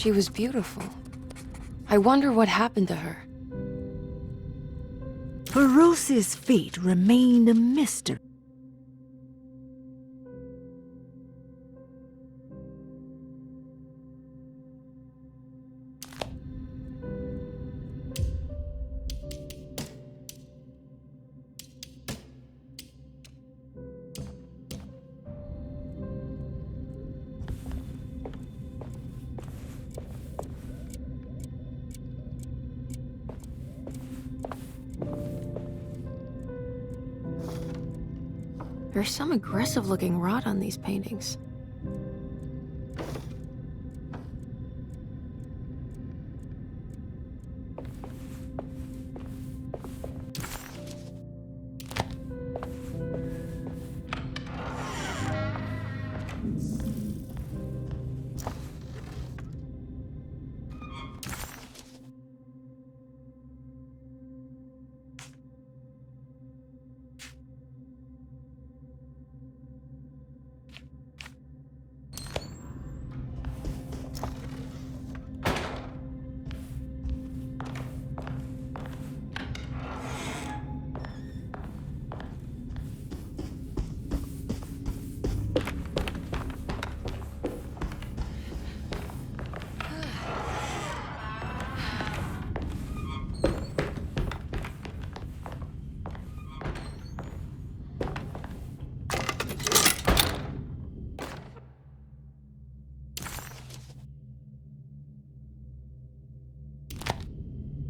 She was beautiful. I wonder what happened to her. Feroce's fate remained a mystery. There's some aggressive-looking rot on these paintings.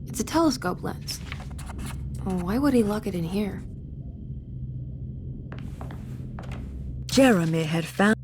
It's a telescope lens. Why would he lock it in here? Jeremy had found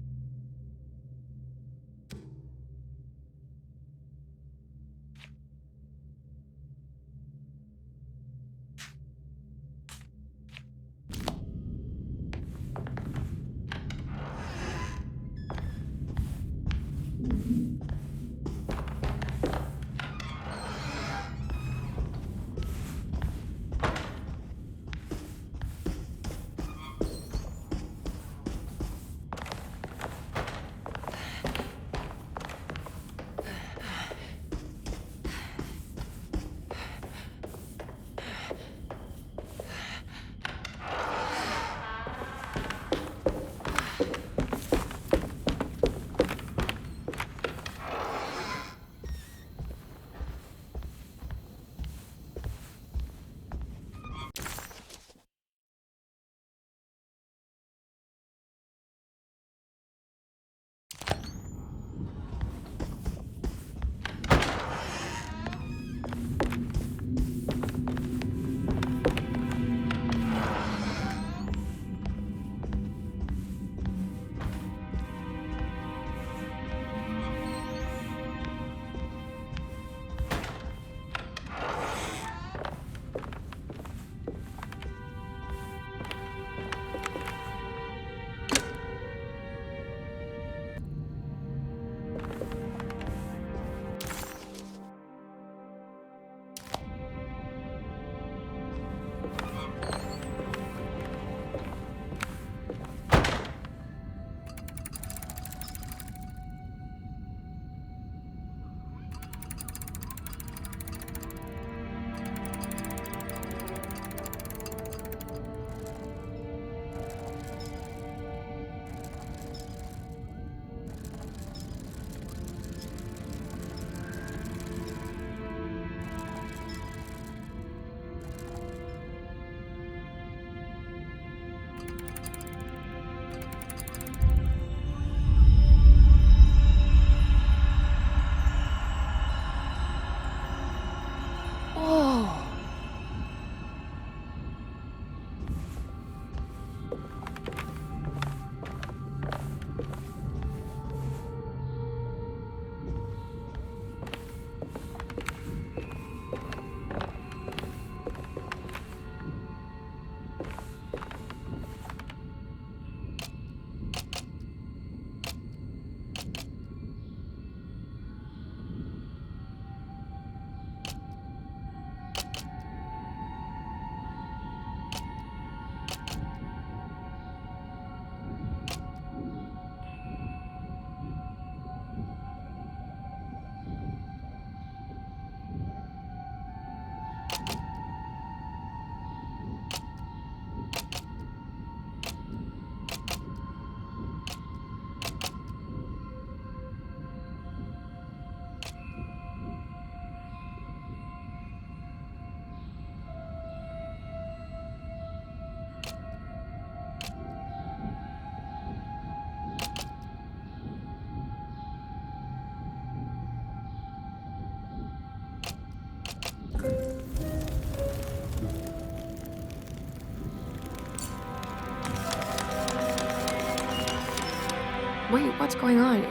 Wait, what's going on?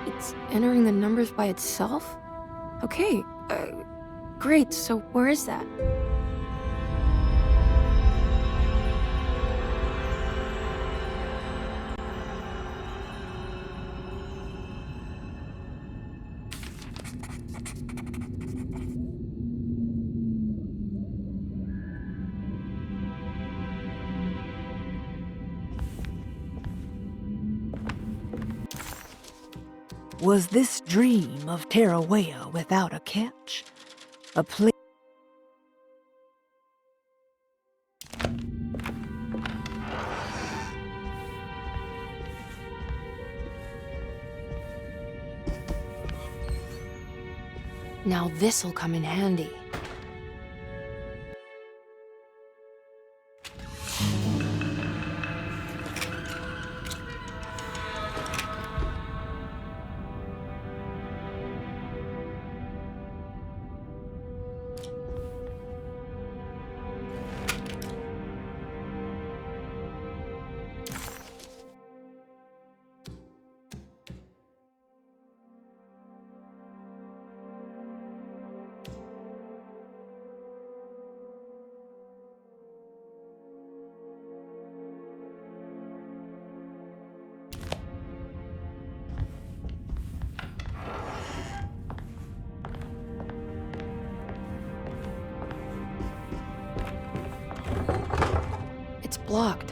It's entering the numbers by itself? Okay, great, so where is that? Was this dream of Taroella without a catch? A place. Now this'll come in handy. It's blocked.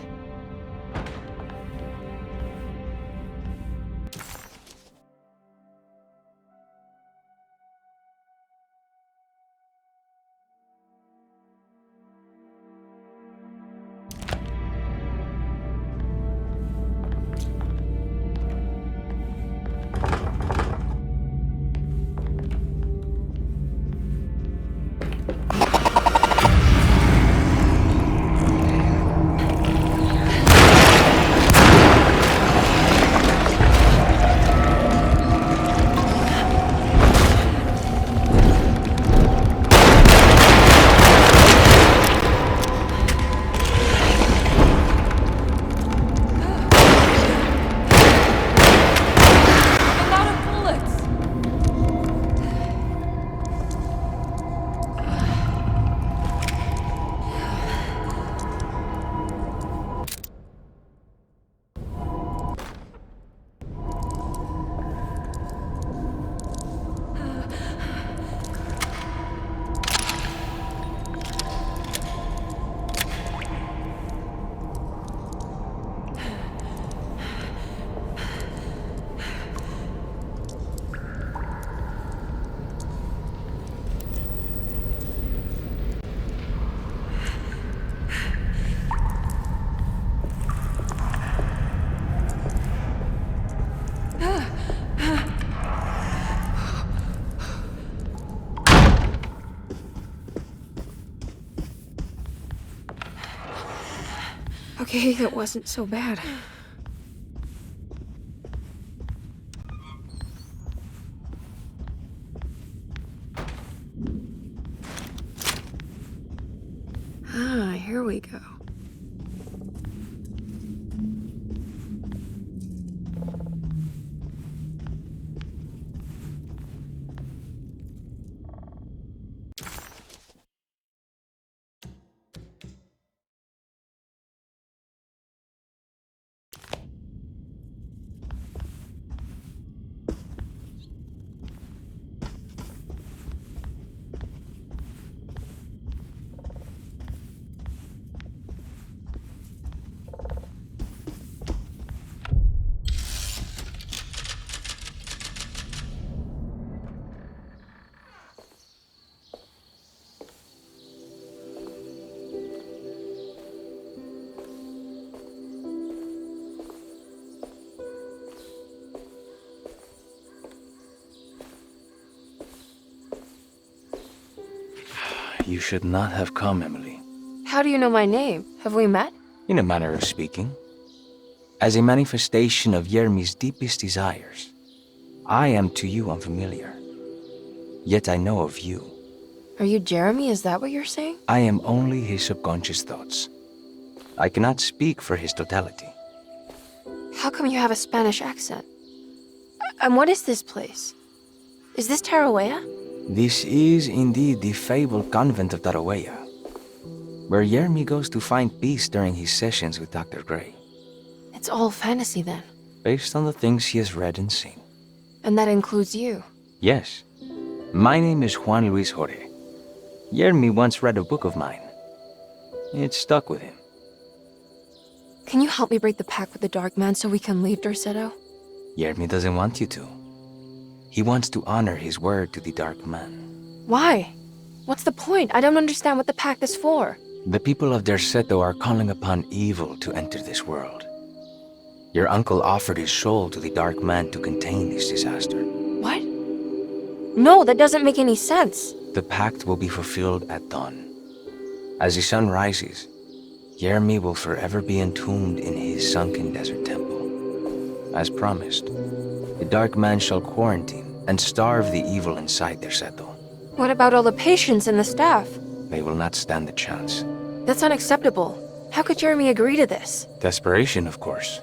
Okay, that wasn't so bad. Ah, here we go. You should not have come, Emily. How do you know my name? Have we met? In a manner of speaking. As a manifestation of Yermi's deepest desires, I am to you unfamiliar. Yet I know of you. Are you Jeremy? Is that what you're saying? I am only his subconscious thoughts. I cannot speak for his totality. How come you have a Spanish accent? And what is this place? Is this Taroella? This is indeed the fabled convent of Taroella, where Yermi goes to find peace during his sessions with Dr. Gray. It's all fantasy then. Based on the things he has read and seen. And that includes you. Yes. My name is Juan Luis Jorge. Yermi once read a book of mine. It stuck with him. Can you help me break the pact with the Dark Man so we can leave Derceto? Yermi doesn't want you to. He wants to honor his word to the Dark Man. Why? What's the point? I don't understand what the pact is for. The people of Derceto are calling upon evil to enter this world. Your uncle offered his soul to the Dark Man to contain this disaster. What? No, that doesn't make any sense. The pact will be fulfilled at dawn. As the sun rises, Yermi will forever be entombed in his sunken desert temple. As promised, the Dark Man shall quarantine and starve the evil inside Derceto. What about all the patients and the staff? They will not stand a chance. That's unacceptable. How could Jeremy agree to this? Desperation, of course.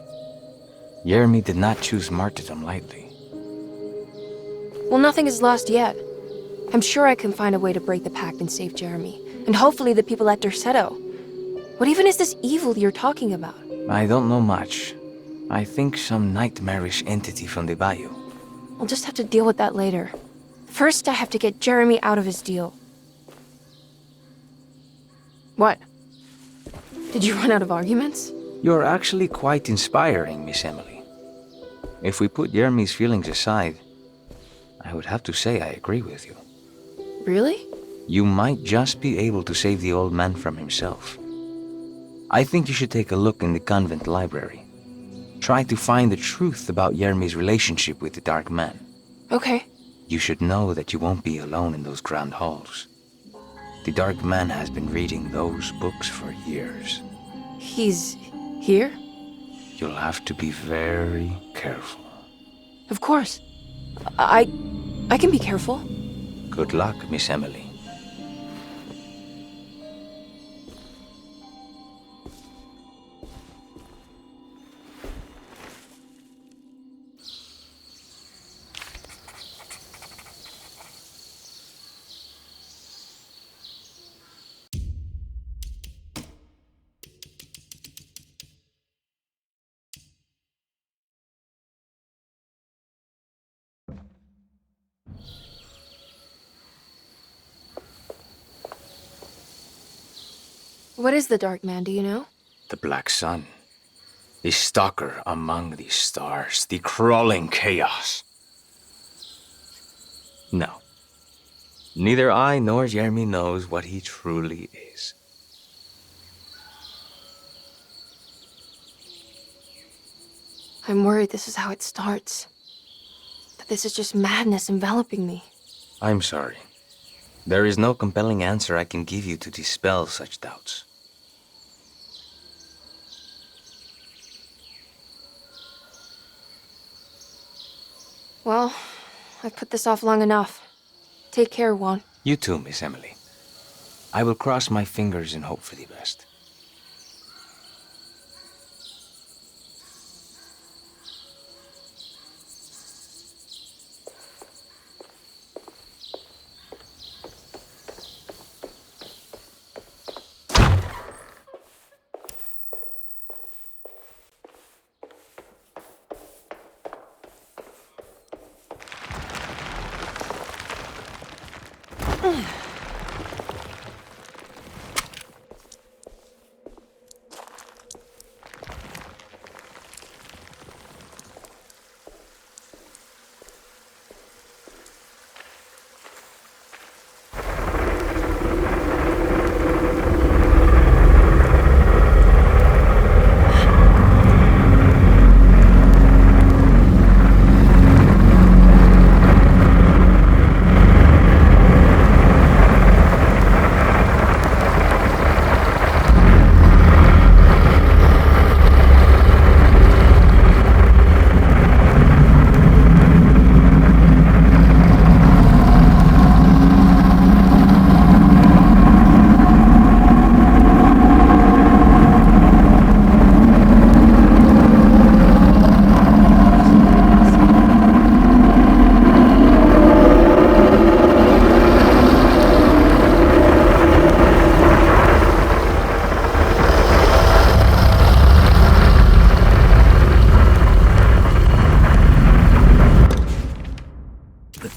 Yermi did not choose martyrdom lightly. Well, nothing is lost yet. I'm sure I can find a way to break the pact and save Jeremy. And hopefully the people at Derceto. What even is this evil you're talking about? I don't know much. I think some nightmarish entity from the bayou. I'll just have to deal with that later. First, I have to get Jeremy out of his deal. What? Did you run out of arguments? You're actually quite inspiring, Miss Emily. If we put Yermi's feelings aside, I would have to say I agree with you. Really? You might just be able to save the old man from himself. I think you should take a look in the convent library. Try to find the truth about Yermi's relationship with the Dark Man. Okay. You should know that you won't be alone in those grand halls. The Dark Man has been reading those books for years. He's here? You'll have to be very careful. Of course. I can be careful. Good luck, Miss Emily. What is the Dark Man, do you know? The Black Sun. The stalker among the stars. The crawling chaos. No. Neither I nor Jeremy knows what he truly is. I'm worried this is how it starts. That this is just madness enveloping me. I'm sorry. There is no compelling answer I can give you to dispel such doubts. Well, I've put this off long enough. Take care, Juan. You too, Miss Emily. I will cross my fingers and hope for the best.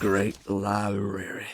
great library.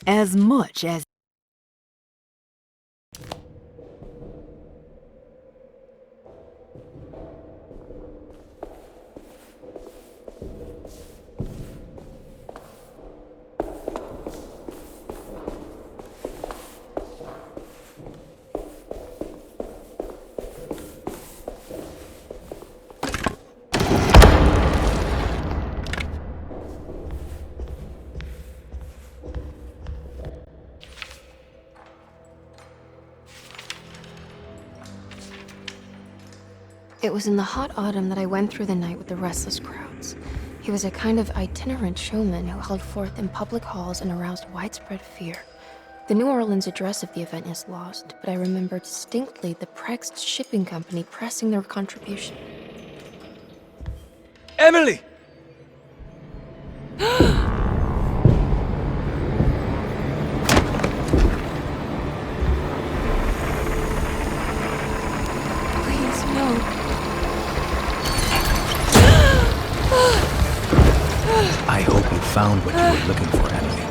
as much as It was in the hot autumn that I went through the night with the restless crowds. He was a kind of itinerant showman who held forth in public halls and aroused widespread fear. The New Orleans address of the event is lost, but I remember distinctly the Prext shipping company pressing their contribution. Emily! Please, no. I hope you found what you were looking for, Emily.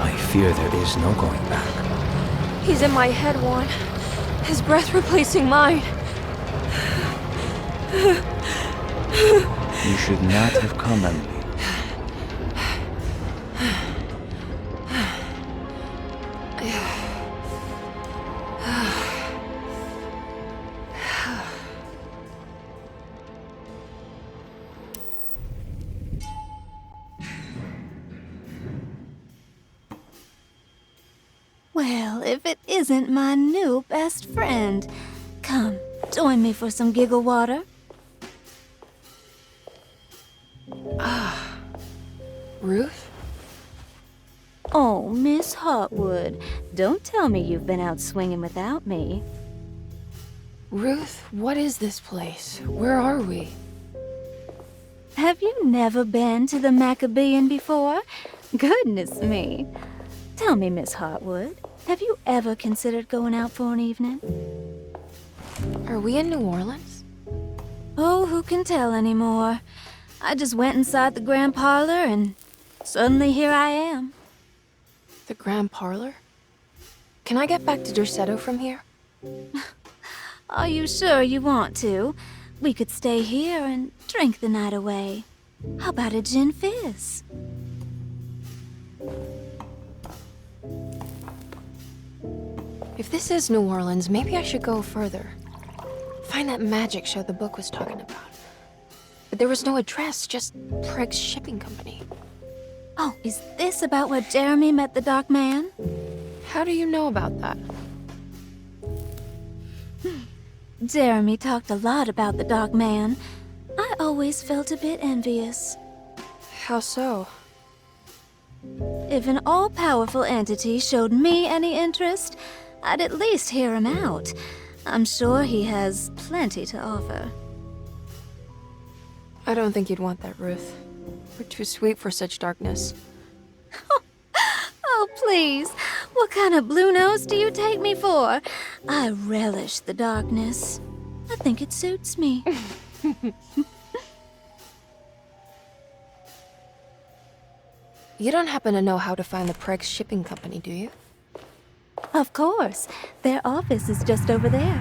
I fear there is no going back. He's in my head, Juan. His breath replacing mine. You should not have come, Emily. Well, if it isn't my new best friend. Come, join me for some giggle water. Ruth? Oh, Miss Hotwood, don't tell me you've been out swinging without me. Ruth, what is this place? Where are we? Have you never been to the Maccabean before? Goodness me. Tell me, Miss Hotwood, have you ever considered going out for an evening? Are we in New Orleans? Oh, who can tell anymore? I just went inside the grand parlor and suddenly here I am. The Grand Parlor? Can I get back to Derceto from here? Are you sure you want to? We could stay here and drink the night away. How about a gin fizz? If this is New Orleans, maybe I should go further. Find that magic show the book was talking about. But there was no address, just Prext Shipping Company. Oh, is this about where Jeremy met the Dark Man? How do you know about that? Jeremy talked a lot about the Dark Man. I always felt a bit envious. How so? If an all-powerful entity showed me any interest, I'd at least hear him out. I'm sure he has plenty to offer. I don't think you'd want that, Ruth. We're too sweet for such darkness. Oh, please. What kind of blue nose do you take me for? I relish the darkness. I think it suits me. You don't happen to know how to find the Prext Shipping Company, do you? Of course. Their office is just over there.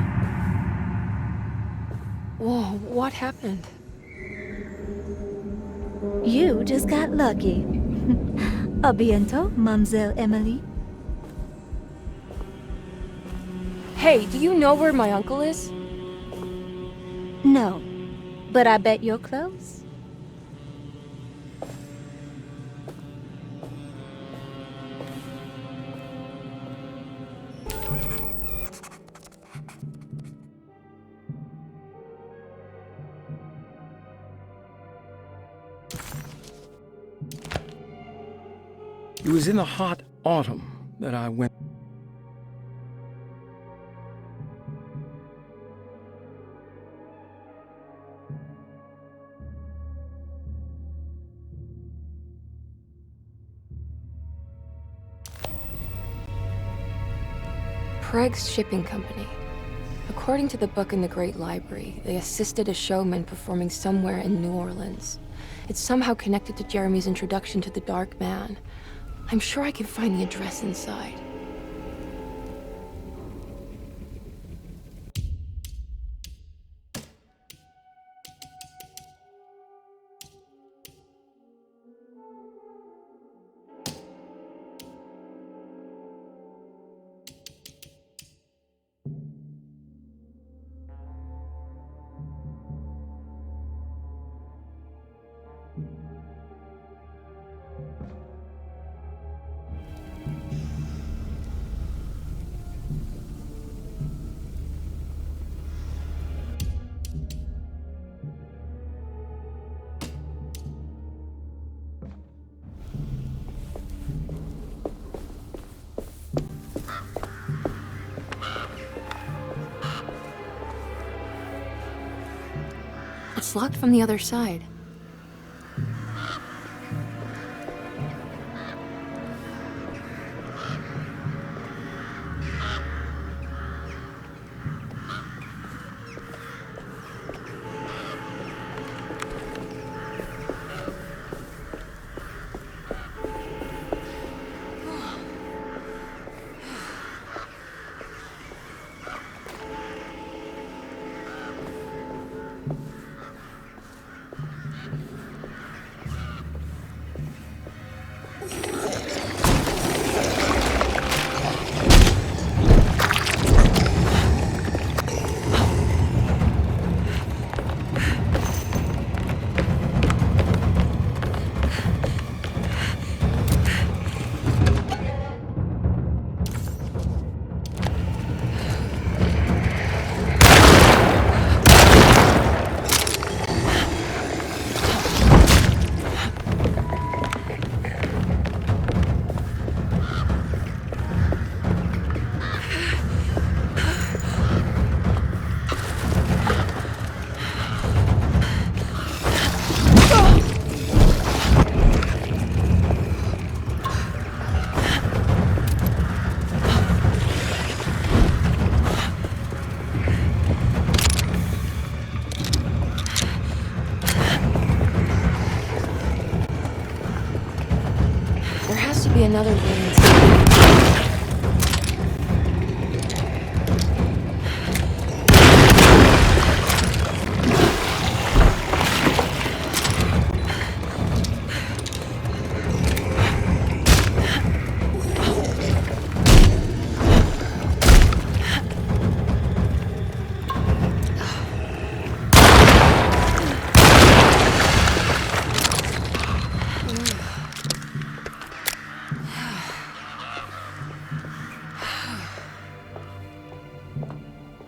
Whoa, what happened? You just got lucky. A bientôt, Mademoiselle Emily. Hey, do you know where my uncle is? No, but I bet you're close. It was in the hot autumn that I went. Prext Shipping Company. According to the book in the Great Library, they assisted a showman performing somewhere in New Orleans. It's somehow connected to Jeremy's introduction to the Dark Man. I'm sure I can find the address inside. It's locked from the other side. There has to be another way inside.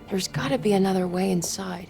There's gotta be another way inside.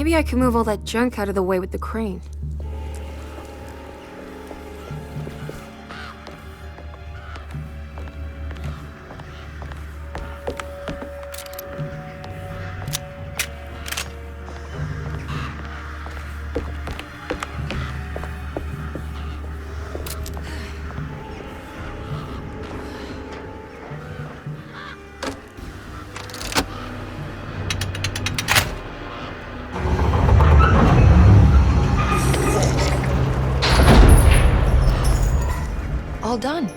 Maybe I could move all that junk out of the way with the crane. All done.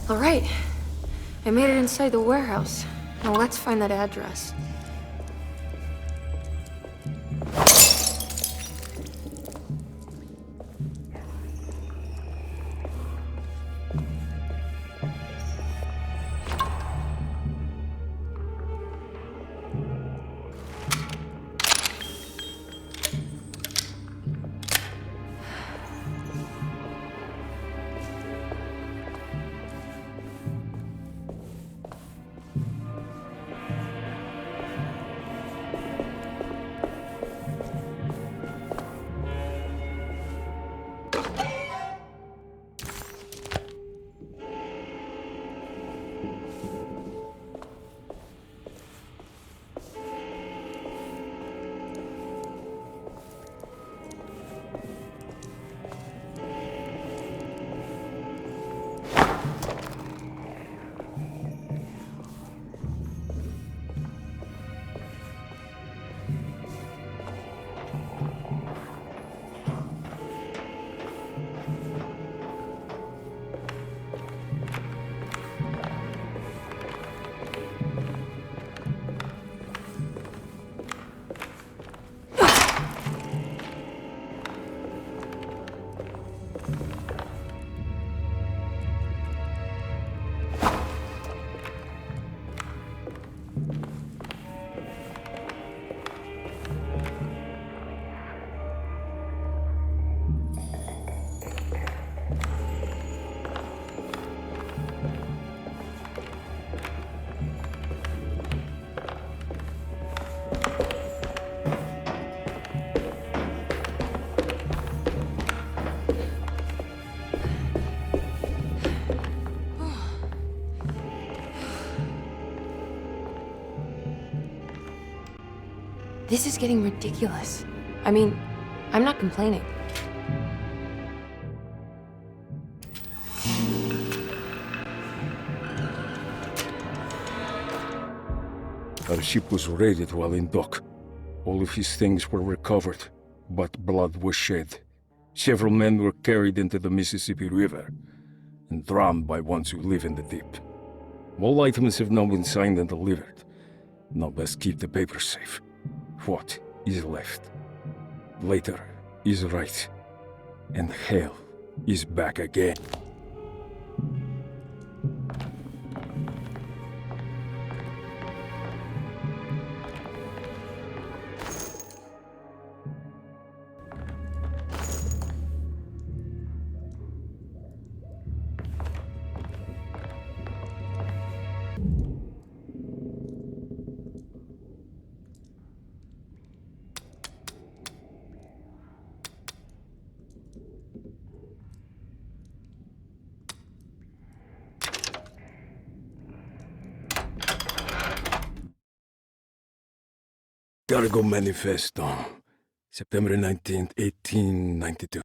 All right. I made it inside the warehouse. Now let's find that address. This is getting ridiculous. I mean, I'm not complaining. Our ship was raided while in dock. All of his things were recovered, but blood was shed. Several men were carried into the Mississippi River and drowned by ones who live in the deep. All items have now been signed and delivered. Now best keep the papers safe. What is left? Later is right. And hell is back again. Cargo Manifesto, September 19th, 1892.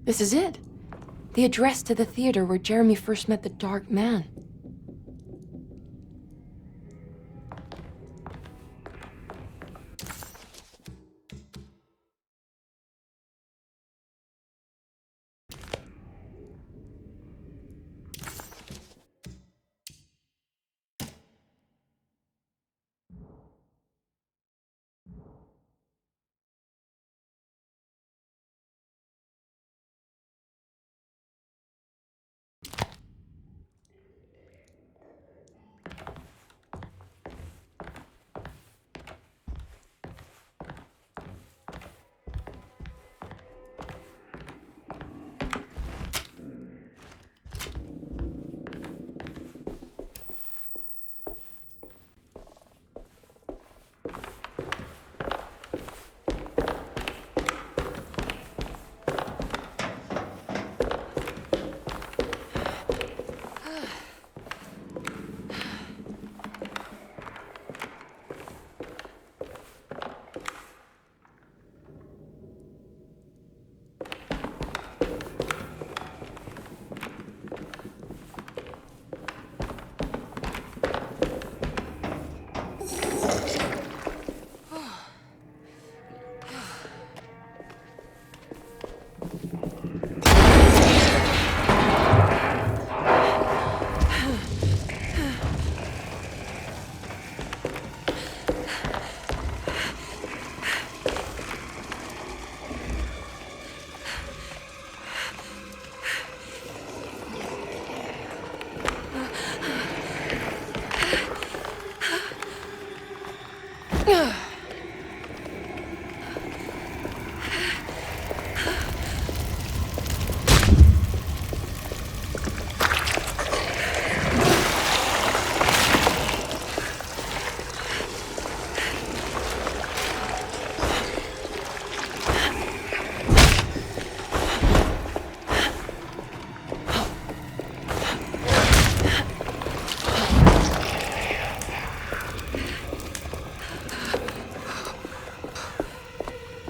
This is it. The address to the theater where Jeremy first met the Dark Man.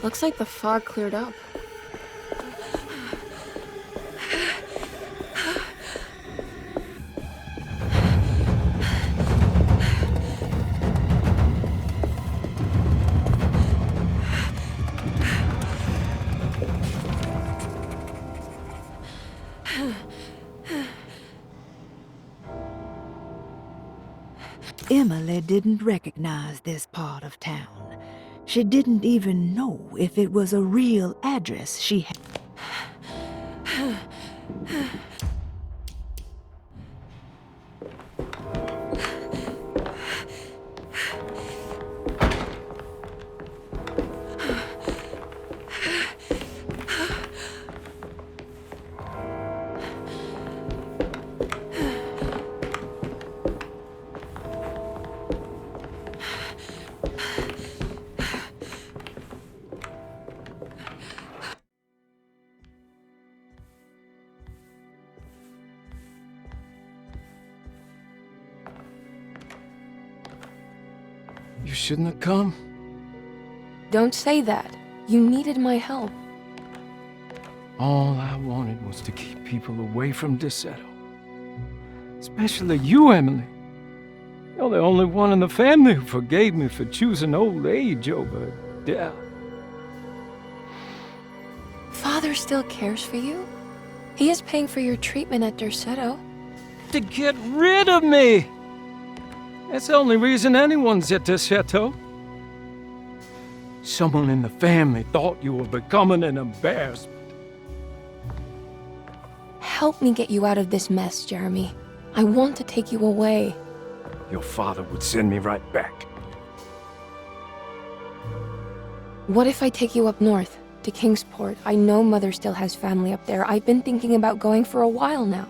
Looks like the fog cleared up. Emily didn't recognize this part of town. She didn't even know if it was a real address she had. shouldn't have come. Don't say that. You needed my help. All I wanted was to keep people away from Desetto. Especially you, Emily. You're the only one in the family who forgave me for choosing old age over death. Father still cares for you. He is paying for your treatment at Desetto. To get rid of me! That's the only reason anyone's at Desetto. Someone in the family thought you were becoming an embarrassment. Help me get you out of this mess, Jeremy. I want to take you away. Your father would send me right back. What if I take you up north, to Kingsport? I know Mother still has family up there. I've been thinking about going for a while now.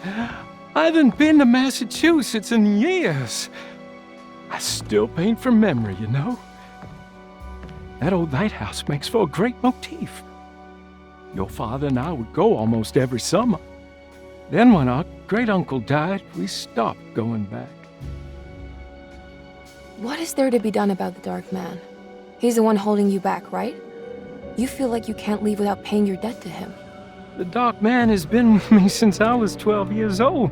I haven't been to Massachusetts in years. I still paint from memory, you know. That old lighthouse makes for a great motif. Your father and I would go almost every summer. Then when our great-uncle died, we stopped going back. What is there to be done about the Dark Man? He's the one holding you back, right? You feel like you can't leave without paying your debt to him. The Dark Man has been with me since I was 12 years old.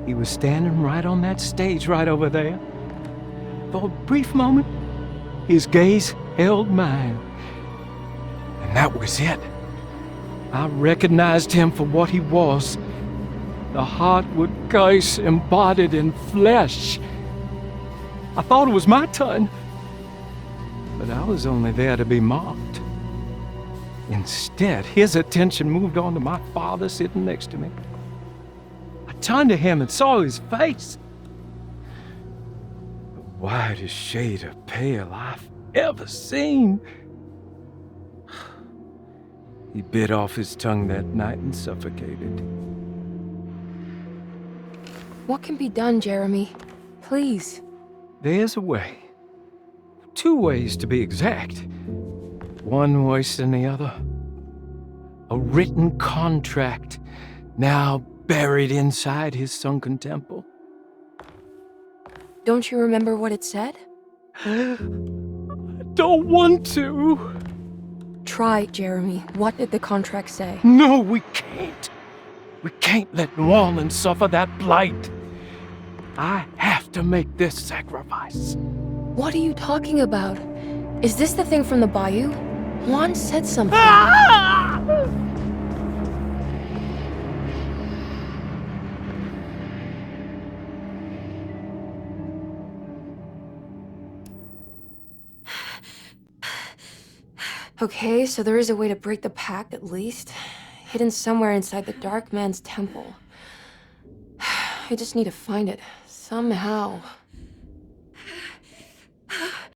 He was standing right on that stage right over there. For a brief moment, his gaze held mine. And that was it. I recognized him for what he was. The Heartwood curse embodied in flesh. I thought it was my turn. But I was only there to be mocked. Instead, his attention moved on to my father sitting next to me. I turned to him and saw his face. The whitest shade of pale I've ever seen. He bit off his tongue that night and suffocated. What can be done, Jeremy? Please. There's a way. 2 ways to be exact. One worse than the other. A written contract, now buried inside his sunken temple. Don't you remember what it said? I don't want to. Try, Jeremy. What did the contract say? No, we can't. We can't let New Orleans suffer that blight. I have to make this sacrifice. What are you talking about? Is this the thing from the bayou? Juan said something. Okay, so there is a way to break the pact, at least. Hidden somewhere inside the Dark Man's temple. I just need to find it, somehow.